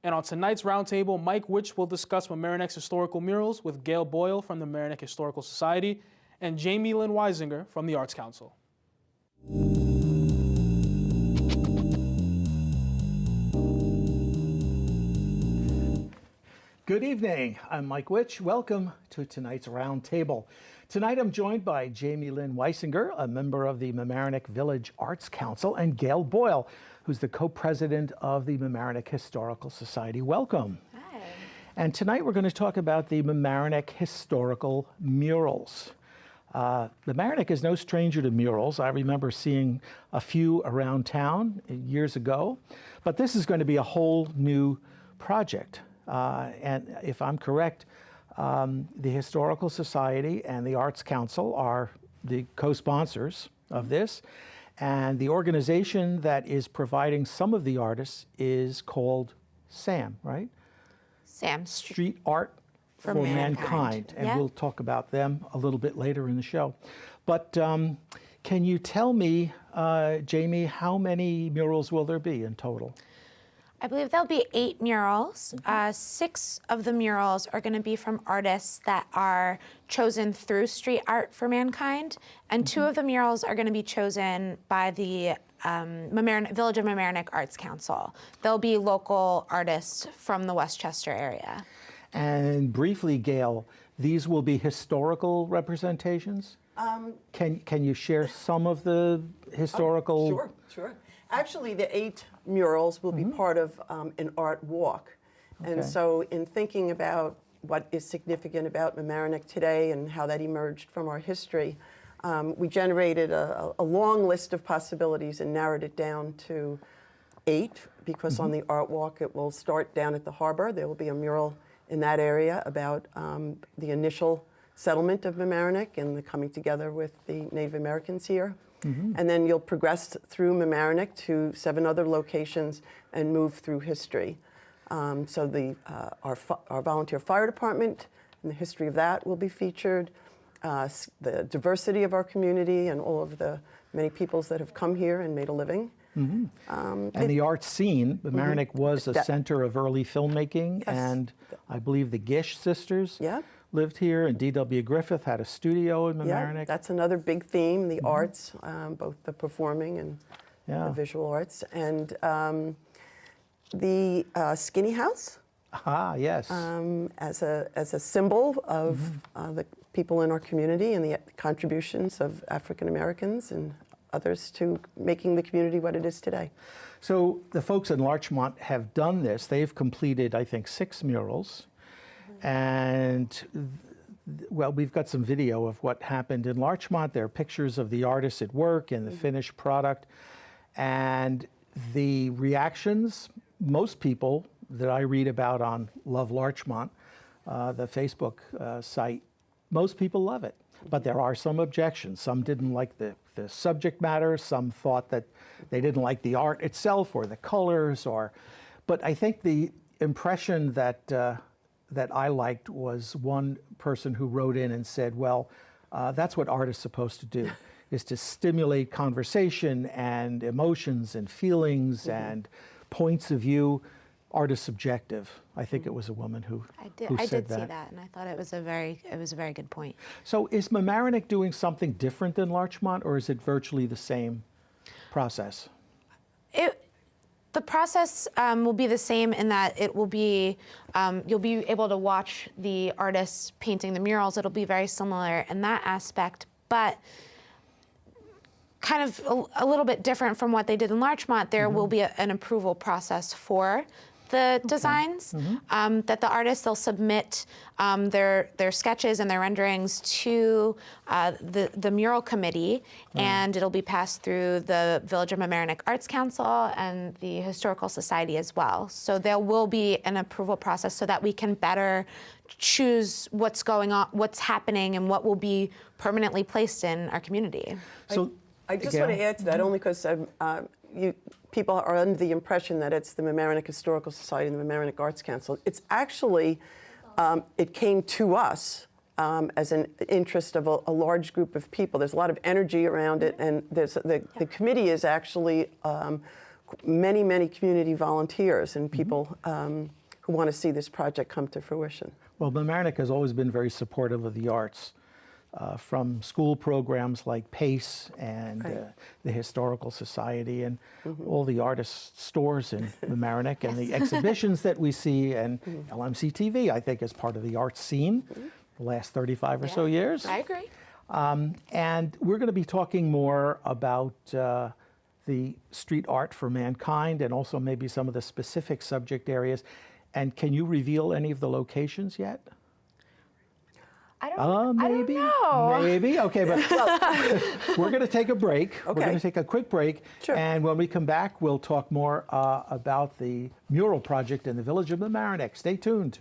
And on tonight's roundtable, Mike Witsch will discuss Mamaroneck's historical murals with Gail Boyle from the Mamaroneck Historical Society and Jaime Lynn Weisinger from the Arts Council. Good evening, I'm Mike Witsch. Welcome to tonight's roundtable. Tonight I'm joined by Jaime Lynn Weisinger, a member of the Mamaroneck Village Arts Council, and Gail Boyle, who's the co-president of the Mamaroneck Historical Society. Welcome. Hi. And tonight we're going to talk about the Mamaroneck Historical Murals. Mamaroneck is no stranger to murals. I remember seeing a few around town years ago, but this is going to be a whole new project. And if I'm correct, the Historical Society and the Arts Council are the co-sponsors of this. And the organization that is providing some of the artists is called SAM, right? SAM. Street Art for Mankind. And we'll talk about them a little bit later in the show. But can you tell me, Jaime, how many murals will there be in total? I believe there'll be 8 murals. 6 of the murals are going to be from artists that are chosen through Street Art for Mankind, and 2 of the murals are going to be chosen by the Village of Mamaroneck Arts Council. They'll be local artists from the Westchester area. And briefly, Gail, these will be historical representations? Can you share some of the historical? Sure. Actually, the 8 murals will be part of an art walk. Okay. And so in thinking about what is significant about Mamaroneck today and how that emerged from our history, we generated a long list of possibilities and narrowed it down to 8, because on the art walk it will start down at the harbor. There will be a mural in that area about the initial settlement of Mamaroneck and the coming together with the Native Americans here. And then you'll progress through Mamaroneck to 7 other locations and move through history. So our volunteer fire department and the history of that will be featured. The diversity of our community and all of the many peoples that have come here and made a living. And the art scene, Mamaroneck was a center of early filmmaking, and I believe the Gish sisters lived here, and D.W. Griffith had a studio in Mamaroneck. Yeah, that's another big theme, the arts, both the performing and the visual arts. And the Skinny House. Yes. As a symbol of the people in our community and the contributions of African Americans and others to making the community what it is today. So the folks in Larchmont have done this. They've completed, I think, 6 murals. And, well, we've got some video of what happened in Larchmont. There are pictures of the artists at work and the finished product. And the reactions, most people that I read about on Love Larchmont, the Facebook site, most people love it. But there are some objections. Some didn't like the subject matter. Some thought that they didn't like the art itself or the colors. But I think the impression that I liked was one person who wrote in and said, well, that's what art is supposed to do, is to stimulate conversation and emotions and feelings and points of view. Art is subjective. I think it was a woman who said that. I did see that, and I thought it was a very good point. So is Mamaroneck doing something different than Larchmont, or is it virtually the same process? The process will be the same in that it will be, you'll be able to watch the artists painting the murals. It'll be very similar in that aspect, but kind of a little bit different from what they did in Larchmont. There will be an approval process for the designs that the artists, they'll submit their sketches and their renderings to the mural committee, and it'll be passed through the Village of Mamaroneck Arts Council and the Historical Society as well. So there will be an approval process so that we can better choose what's going on, what's happening, and what will be permanently placed in our community. So I just want to add to that, only because people are under the impression that it's the Mamaroneck Historical Society and the Mamaroneck Arts Council. It's actually, it came to us as an interest of a large group of people. There's a lot of energy around it, and the committee is actually many, many community volunteers and people who want to see this project come to fruition. Well, Mamaroneck has always been very supportive of the arts, from school programs like PACE and the Historical Society and all the artist stores in Mamaroneck and the exhibitions that we see, and LMC TV, I think, is part of the arts scene the last 35 or so years. I agree. And we're going to be talking more about the street art for mankind and also maybe some of the specific subject areas. And can you reveal any of the locations yet? I don't know. Maybe. Okay, but we're going to take a break. Okay. We're going to take a quick break. Sure. And when we come back, we'll talk more about the mural project in the village of Mamaroneck. Stay tuned.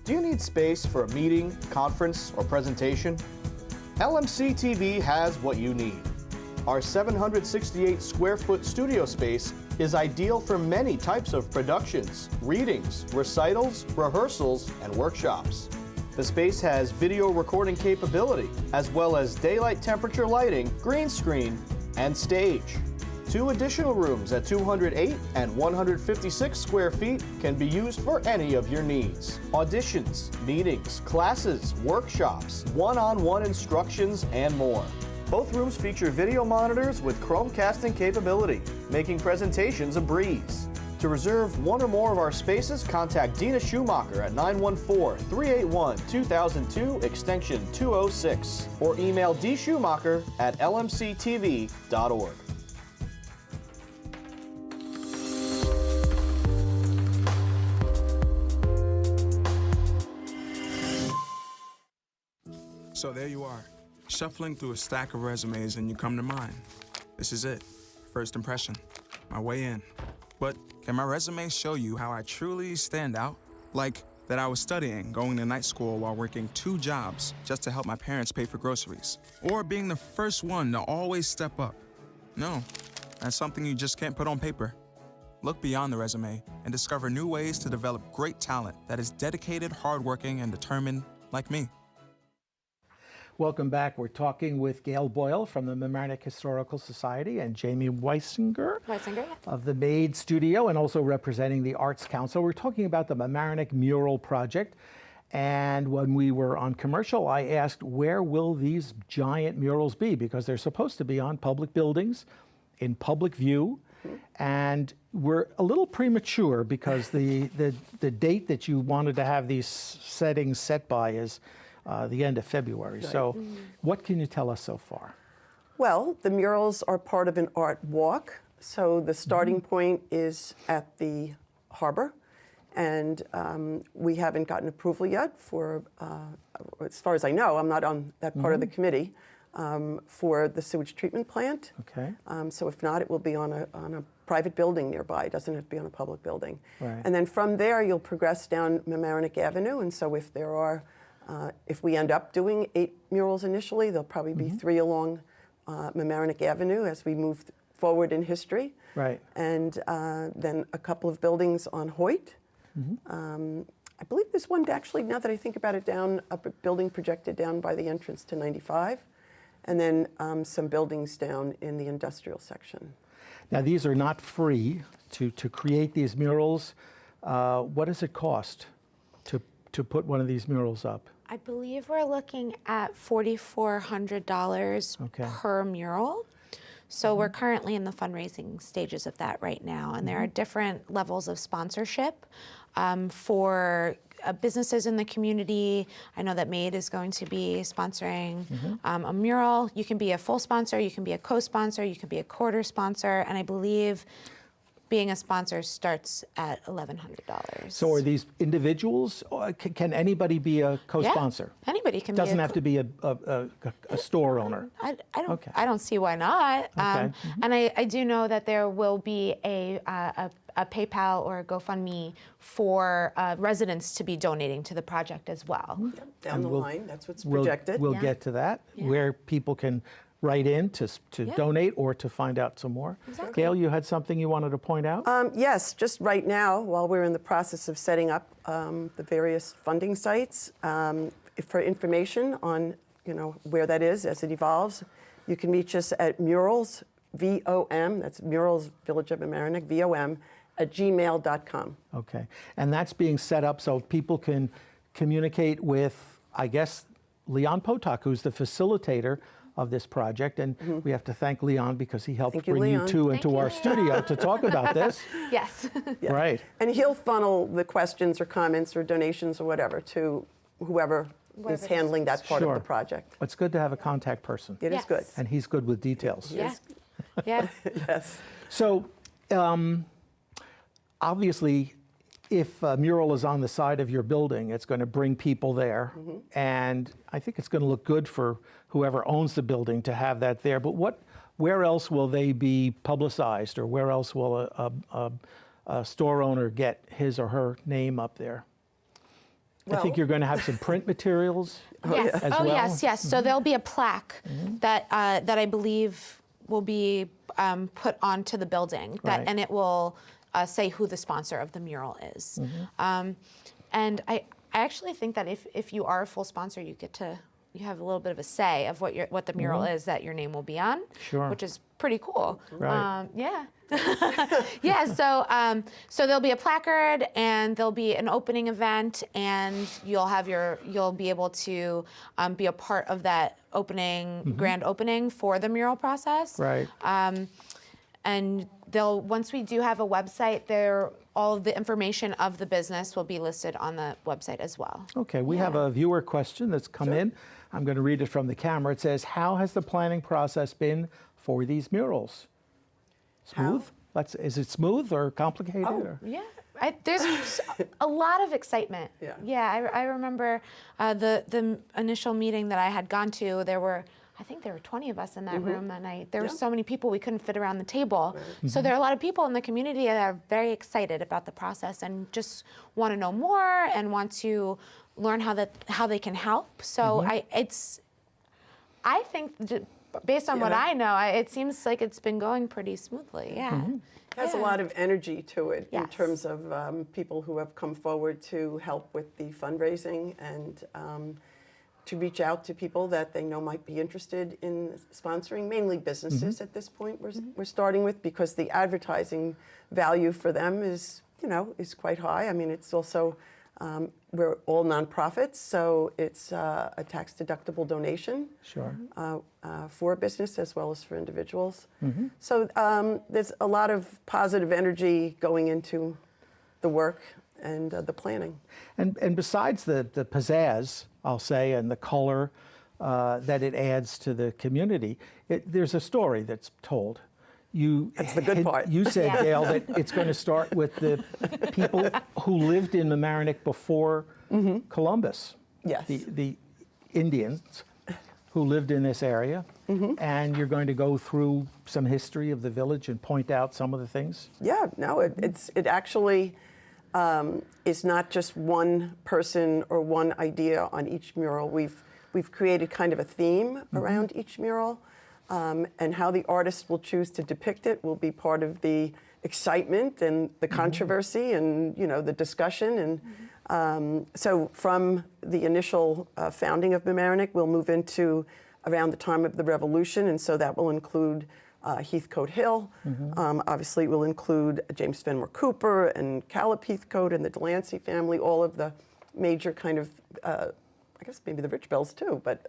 Do you need space for a meeting, conference, or presentation? LMC TV has what you need. Our 768 square foot studio space is ideal for many types of productions, readings, recitals, rehearsals, and workshops. The space has video recording capability, as well as daylight temperature lighting, green screen, and stage. 2 additional rooms at 208 and 156 square feet can be used for any of your needs. Auditions, meetings, classes, workshops, one-on-one instructions, and more. Both rooms feature video monitors with Chromecasting capability, making presentations a breeze. To reserve one or more of our spaces, contact Dina Schumacher at 914-381-2002 extension 206 or email dschumacher@lmctv.org. So there you are, shuffling through a stack of resumes and you come to mine. This is it, first impression, my way in. But can my resume show you how I truly stand out? Like that I was studying, going to night school while working 2 jobs just to help my parents pay for groceries. Or being the first one to always step up. No, that's something you just can't put on paper. Look beyond the resume and discover new ways to develop great talent that is dedicated, hardworking, and determined like me. Welcome back. We're talking with Gail Boyle from the Mamaroneck Historical Society and Jaime Weisinger of the Maid Studio, and also representing the Arts Council. We're talking about the Mamaroneck Mural Project. And when we were on commercial, I asked, where will these giant murals be? Because they're supposed to be on public buildings, in public view. And we're a little premature because the date that you wanted to have these settings set by is the end of February. Right. So what can you tell us so far? Well, the murals are part of an art walk. So the starting point is at the harbor. And we haven't gotten approval yet for, as far as I know, I'm not on that part of the committee, for the sewage treatment plant. Okay. So if not, it will be on a private building nearby. It doesn't have to be on a public building. Right. And then from there, you'll progress down Mamaroneck Avenue. And so if there are, if we end up doing 8 murals initially, there'll probably be 3 along Mamaroneck Avenue as we move forward in history. Right. And then a couple of buildings on Hoyt. I believe there's one actually, now that I think about it, down a building projected down by the entrance to 95, and then some buildings down in the industrial section. Now, these are not free to create these murals. What does it cost to put one of these murals up? I believe we're looking at $4,400 per mural. So we're currently in the fundraising stages of that right now, and there are different levels of sponsorship for businesses in the community. I know that MAID is going to be sponsoring a mural. You can be a full sponsor, you can be a co-sponsor, you can be a quarter sponsor, and I believe being a sponsor starts at $1,100. So are these individuals? Or can anybody be a co-sponsor? Yeah, anybody can Doesn't be have to be a store owner. I don't see why not. And I do know that there will be a PayPal or a GoFundMe for residents to be donating to the project as well. Down the line, that's what's projected. We'll get to that, where people can write in to donate or to find out some more. Exactly. Gail, you had something you wanted to point out? Yes, just right now, while we're in the process of setting up the various funding sites, for information on where that is as it evolves, you can reach us at murals, VOM, that's Murals Village of Mamaroneck, VOM, @gmail.com. Okay. And that's being set up so people can communicate with, I guess, Leon Potok, who's the facilitator of this project. And we have to thank Leon because he helped Thank you, bring you Leon. two into our studio to talk about this. Yes. Right. And he'll funnel the questions or comments or donations or whatever to whoever is handling that part of Sure. the project. It's good to have a contact person. It is Yes. good. And he's good with details. Yeah. Yeah. Yes. So, obviously, if a mural is on the side of your building, it's going to bring people there. And I think it's going to look good for whoever owns the building to have that there. But where else will they be publicized, or where else will a store owner get his or her name up there? I think Well- you're going to have some print materials Yes. as Oh, well. yes. So there'll be a plaque that that I believe will be put onto the building, Right. and it will say who the sponsor of the mural is. And I actually think that if you are a full sponsor, you have a little bit of a say of what the mural is that your name will be on, Sure. which is pretty cool. Right. Yeah. Yeah, so there'll be a placard and there'll be an opening event, and you'll be able to be a part of that opening, grand opening for the mural process. Right. And once we do have a website, all of the information of the business will be listed on the website as well. Okay, we have a viewer question that's come in. I'm going to read it from the camera. It says, how has the planning process been for these murals? Smooth? Is it smooth or complicated? or- Yeah, there's a lot of excitement. Yeah. Yeah, I remember the initial meeting that I had gone to. I think there were 20 of us in that room that night. There were so many people we couldn't fit around the table. So there are a lot of people in the community that are very excited about the process and just want to know more and want to learn how they can help. So I think based on what I know, it seems like it's been going pretty smoothly. Yeah. It has a lot of energy to it in Yes. terms of people who have come forward to help with the fundraising and to reach out to people that they know might be interested in sponsoring, mainly businesses at this point we're starting with, because the advertising value for them is quite high. I mean, it's also, we're all nonprofits, so it's a tax-deductible donation. Sure. For a business as well as for individuals. So there's a lot of positive energy going into the work and the planning. And besides the pizzazz, I'll say, and the color that it adds to the community, there's a story that's told. That's the good part. You said, Yeah. Gail, that it's going to start with the people who lived in Mamaroneck before Columbus. Yes. The Indians who lived in this area. And you're going to go through some history of the village and point out some of the things? Yeah, no, it actually is not just one person or one idea on each mural. We've created kind of a theme around each mural, and how the artist will choose to depict it will be part of the excitement and the controversy and the discussion. And so from the initial founding of Mamaroneck, we'll move into around the time of the Revolution, and so that will include Heathcote Hill. Obviously, it will include James Fenimore Cooper and Caleb Heathcote and the Delancey family, all of the major kind of, I guess maybe the Richbells too, but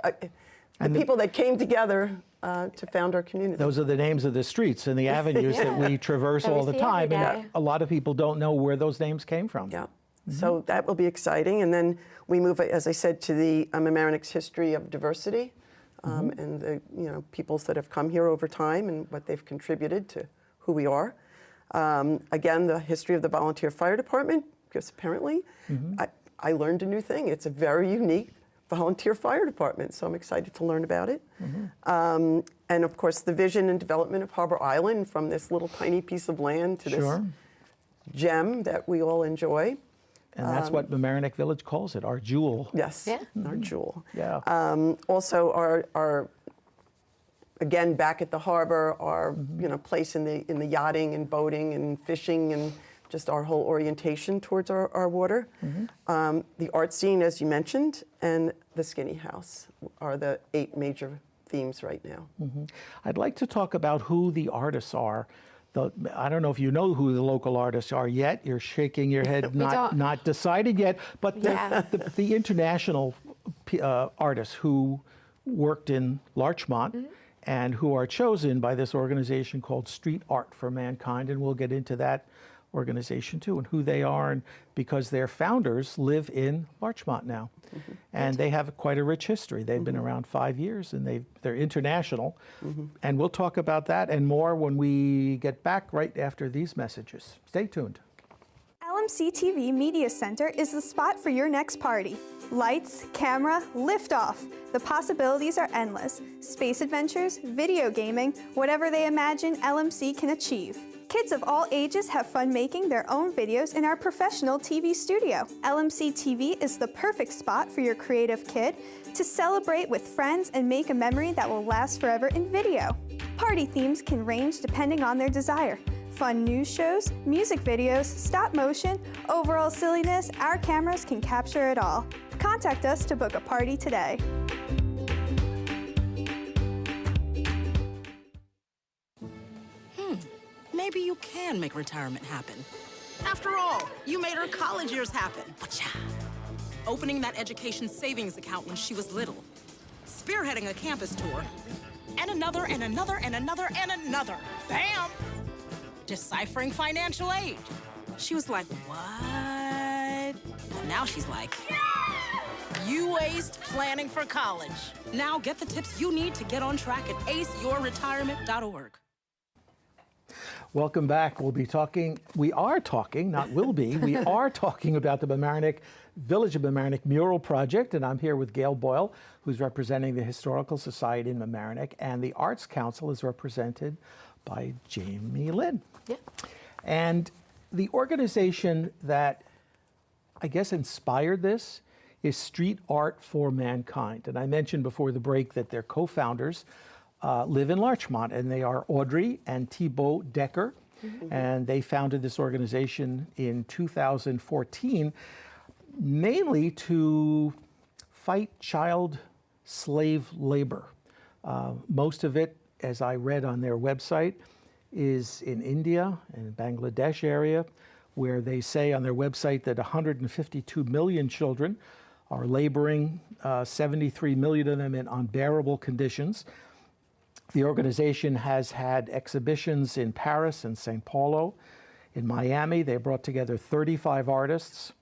the people that came together to found our community. Those are the names of the streets and the avenues that we traverse That we all the see time. every And day. a lot of people don't know where those names came from. Yeah. So that will be exciting. And then we move, as I said, to the Mamaroneck's history of diversity and the peoples that have come here over time and what they've contributed to who we are. Again, the history of the volunteer fire department, because apparently I learned a new thing. It's a very unique volunteer fire department, so I'm excited to learn about it. And of course, the vision and development of Harbor Island, from this little tiny piece of land to this gem that we all enjoy. And that's what Mamaroneck Village calls it, our jewel. Yes, Yeah. our jewel. Yeah. Also, our again back at the harbor, our place in the yachting and boating and fishing and just our whole orientation towards our water. The art scene, as you mentioned, and the Skinny House are the 8 major themes right now. I'd like to talk about who the artists are. I don't know if you know who the local artists are yet. You're shaking your head, not decided yet. But the international artists who worked in Larchmont and who are chosen by this organization called Street Art for Mankind, and we'll get into that organization too and who they are, and because their founders live in Larchmont now, and they have quite a rich history. They've been around 5 years, and they're international, and we'll talk about that and more when we get back right after these messages. Stay tuned. LMC TV Media Center is the spot for your next party. Lights, camera, liftoff. The possibilities are endless. Space adventures, video gaming, whatever they imagine, LMC can achieve. Kids of all ages have fun making their own videos in our professional TV studio. LMC TV is the perfect spot for your creative kid to celebrate with friends and make a memory that will last forever in video. Party themes can range depending on their desire. Fun news shows, music videos, stop motion, overall silliness, our cameras can capture it all. Contact us to book a party today. Maybe you can make retirement happen. After all, you made her college years happen. Opening that education savings account when she was little. Spearheading a campus tour. And another, and another, and another, and another. Bam! Deciphering financial aid. She was like, what? But now she's like, you aced planning for college. Now get the tips you need to get on track at aceyourretirement.org. Welcome back. We are talking about the Mamaroneck Village of Mamaroneck Mural Project, and I'm here with Gail Boyle, who's representing the Historical Society in Mamaroneck, and the Arts Council is represented by Jaime Lynn. Yeah. And the organization that I guess inspired this is Street Art for Mankind. And I mentioned before the break that their co-founders live in Larchmont, and they are Audrey and Thibaut Decker, and they founded this organization in 2014, mainly to fight child slave labor. Most of it, as I read on their website, is in India and Bangladesh area, where they say on their website that 152 million children are laboring, 73 million of them in unbearable conditions. The organization has had exhibitions in Paris and Sao Paulo. In Miami, they brought together 35 artists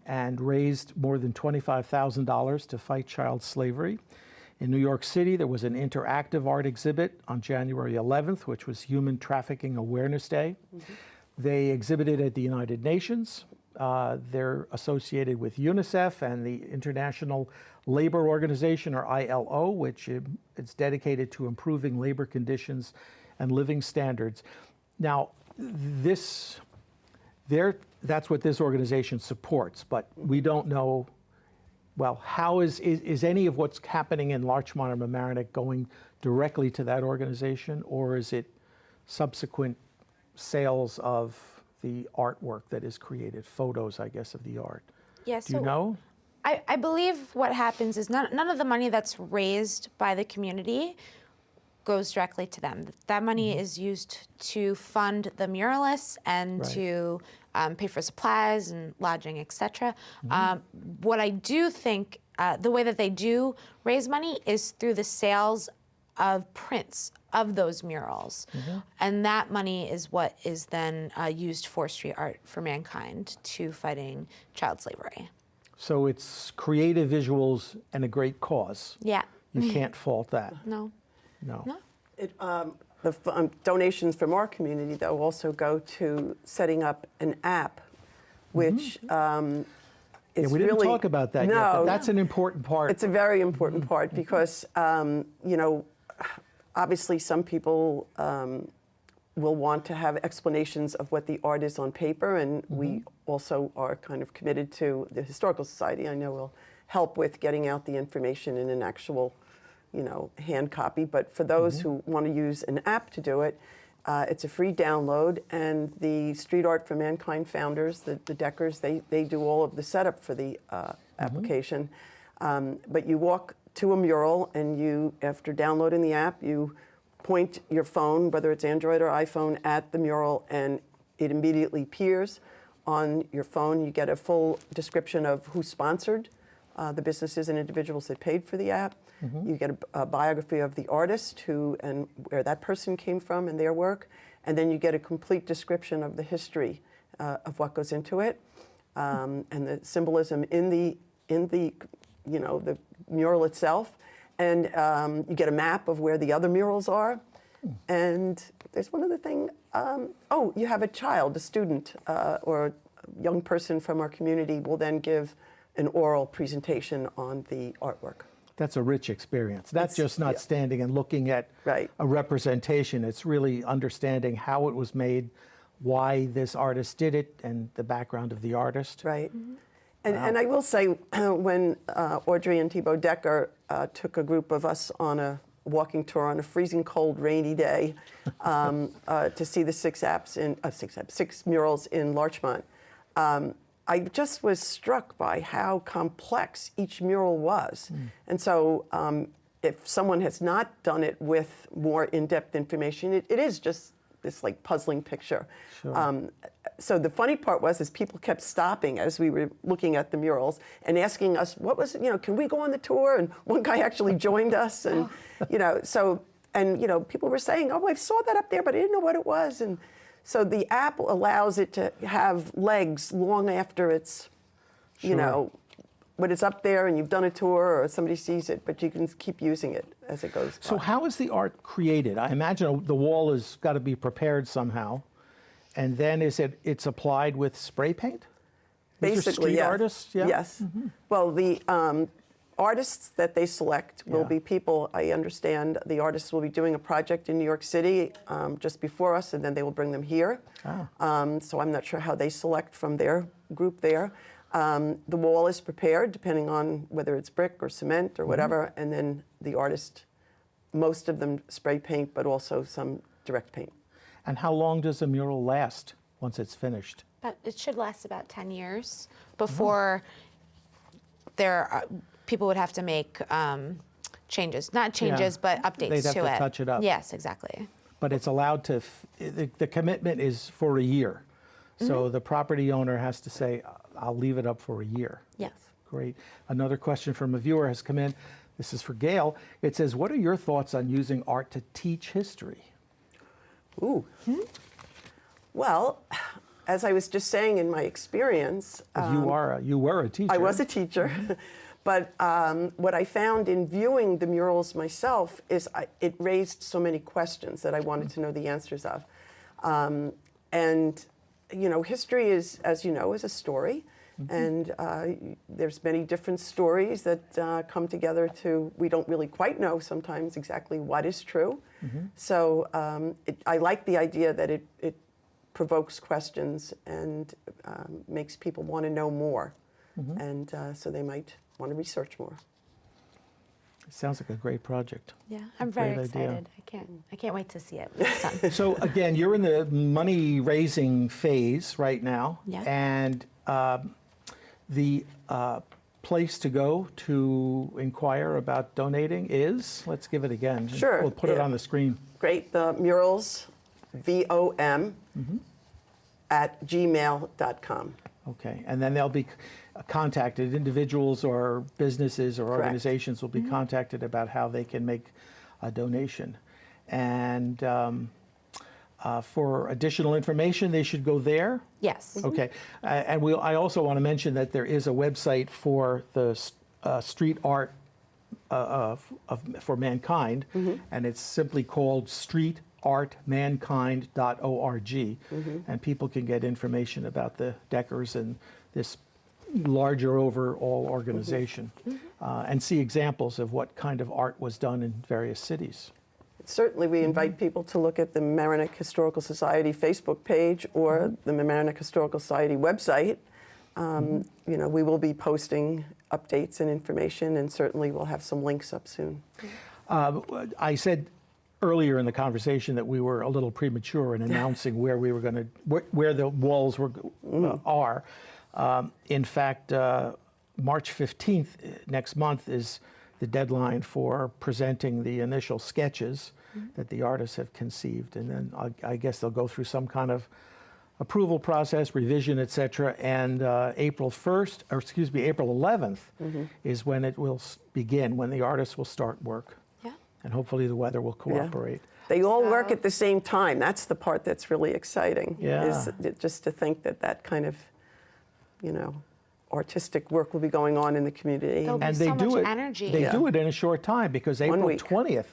and raised more than $25,000 to fight child slavery. In New York City, there was an interactive art exhibit on January 11th, which was Human Trafficking Awareness Day. They exhibited at the United Nations. They're associated with UNICEF and the International Labor Organization, or ILO, which is dedicated to improving labor conditions and living standards. Now, that's what this organization supports, but we don't know, well, how is any of what's happening in Larchmont or Mamaroneck going directly to that organization, or is it subsequent sales of the artwork that is created, photos, I guess, of the art? Yes. Do you know? I believe what happens is none of the money that's raised by the community goes directly to them. That money is used to fund the muralists and to pay for supplies and lodging, etc. What I do think, the way that they do raise money is through the sales of prints of those murals. And that money is what is then used for Street Art for Mankind to fighting child slavery. So it's creative visuals and a great cause. Yeah. You can't fault that. No. The donations from our community, though, also go to setting up an app, which is we didn't really, talk about that yet, but that's an important part. It's a very important part because, you know, obviously some people will want to have explanations of what the art is on paper, and we also are kind of committed to the Historical Society. I know will help with getting out the information in an actual, you know, hand copy. But for those who want to use an app to do it, it's a free download, and the Street Art for Mankind founders, the Deckers, they do all of the setup for the application. But you walk to a mural, and you, after downloading the app, you point your phone, whether it's Android or iPhone, at the mural, and it immediately appears on your phone. You get a full description of who sponsored the businesses and individuals that paid for the app. You get a biography of the artist, who and where that person came from and their work, and then you get a complete description of the history of what goes into it, and the symbolism in the the mural itself, and you get a map of where the other murals are. And there's one other thing. Oh, you have a child, a student, or a young person from our community will then give an oral presentation on the artwork. That's a rich experience. That's just not yeah. standing and looking at Right. a representation. It's really understanding how it was made, why this artist did it, and the background of the artist. Right. And I will say, when Audrey and Thibaut Decker took a group of us on a walking tour on a freezing cold, rainy day to see the six murals in Larchmont, I just was struck by how complex each mural was. And so if someone has not done it with more in-depth information, it is just this like puzzling picture. Sure. So the funny part was people kept stopping as we were looking at the murals and asking us, what was it, can we go on the tour? And one guy actually joined us, and people were saying, oh, I saw that up there, but I didn't know what it was. And so the app allows it to have legs long after it's, when it's up there and you've done a tour or somebody sees it, but you can keep using it as it goes by. So how is the art created? I imagine the wall has got to be prepared somehow, and then it's applied with spray paint? These are Basically, street yeah. artists? Yeah? Yes. Well, the artists that they select will Yeah. be people, I understand, the artists will be doing a project in New York City just before us, and then they will bring them here. So I'm not sure how they select from their group there. The wall is prepared, depending on whether it's brick or cement or whatever, and then the artist, most of them spray paint, but also some direct paint. And how long does a mural last once it's finished? But it should last about 10 years before people would have to make changes. Not changes, but updates They'd have to to it. touch it up. Yes, exactly. But it's allowed to, the commitment is for a year. So the property owner has to say, I'll leave it up for a year. Yes. Great. Another question from a viewer has come in. This is for Gail. It says, what are your thoughts on using art to teach history? Ooh. Well, as I was just saying in my experience, You were a teacher. I was a teacher, but what I found in viewing the murals myself is it raised so many questions that I wanted to know the answers of. And history is, as you know, is a story, and there's many different stories that come together we don't really quite know sometimes exactly what is true. So I like the idea that it provokes questions and makes people want to know more, and so they might want to research more. It sounds like a great project. Yeah, I'm very Great idea. excited. I can't wait to see it when it's done. So again, you're in the money raising phase right now. Yeah. And the place to go to inquire about donating is, let's give it again. Sure, We'll put it yeah. on the screen. Great. The murals, VOM, at gmail.com. Okay, and then they'll be contacted, individuals or businesses or Correct. organizations will be contacted about how they can make a donation. And for additional information, they should go there? Yes. Okay, and I also want to mention that there is a website for the street art for mankind, and it's simply called streetartmankind.org, and people can get information about the Deckers and this larger overall organization, and see examples of what kind of art was done in various cities. Certainly, we invite people to look at the Mamaroneck Historical Society Facebook page or the Mamaroneck Historical Society website. We will be posting updates and information, and certainly we'll have some links up soon. I said earlier in the conversation that we were a little premature in announcing where we were going to, where the walls are. In fact, March 15th next month is the deadline for presenting the initial sketches that the artists have conceived. And then I guess they'll go through some kind of approval process, revision, et cetera. And April 11th is when it will begin, when the artists will start work. Yeah. And hopefully the weather will cooperate. They all work at the same time. That's the part that's really exciting. Yeah. Is just to think that that kind of, artistic work will be going on in the community. There'll be And so they do much it. energy. They do it in a short time because 1 April week. 20th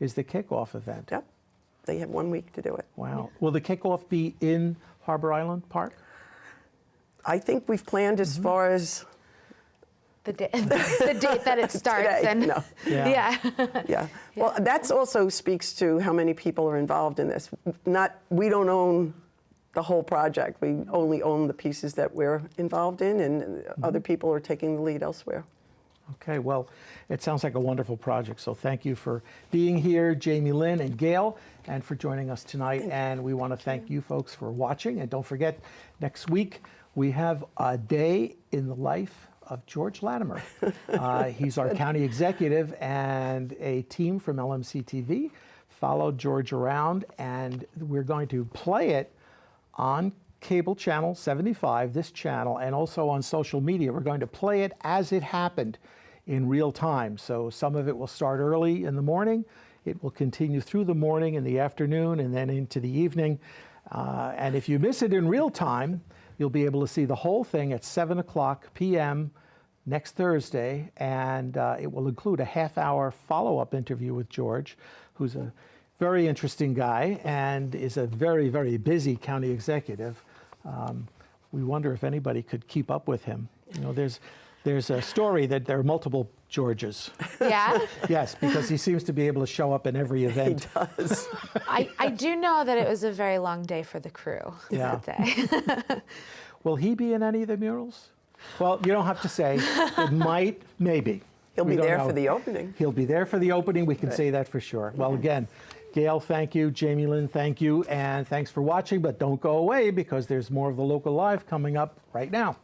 is the kickoff event. Yep. They have 1 week to do it. Wow. Will the kickoff be in Harbor Island Park? I think we've planned as far as The date that it starts. today. And No. Yeah. Yeah. Well, that also speaks to how many people are involved in this. We don't own the whole project. We only own the pieces that we're involved in, and other people are taking the lead elsewhere. Okay, well, it sounds like a wonderful project. So thank you for being here, Jaime Lynn and Gail, and for joining us tonight. And we want to thank you folks for watching. And don't forget, next week we have a day in the life of George Latimer. He's our county executive, and a team from LMC TV followed George around, and we're going to play it on cable channel 75, this channel, and also on social media. We're going to play it as it happened in real time. So some of it will start early in the morning. It will continue through the morning and the afternoon and then into the evening. And if you miss it in real time, you'll be able to see the whole thing at 7:00 p.m. next Thursday. And it will include a half-hour follow-up interview with George, who's a very interesting guy and is a very, very busy county executive. We wonder if anybody could keep up with him. There's a story that there are multiple Georges. Yeah? Yes, because he seems to be able to show up in every event. He does. I do know that it was a very long day for the crew Yeah. that day. Will he be in any of the murals? Well, you don't have to say. It might, maybe. He'll We be don't there know. for the opening. He'll be there for the opening. We can say that for sure. Well, again, Gail, thank you. Jaime Lynn, thank you. And thanks for watching. But don't go away because there's more of the Local Live coming up right now.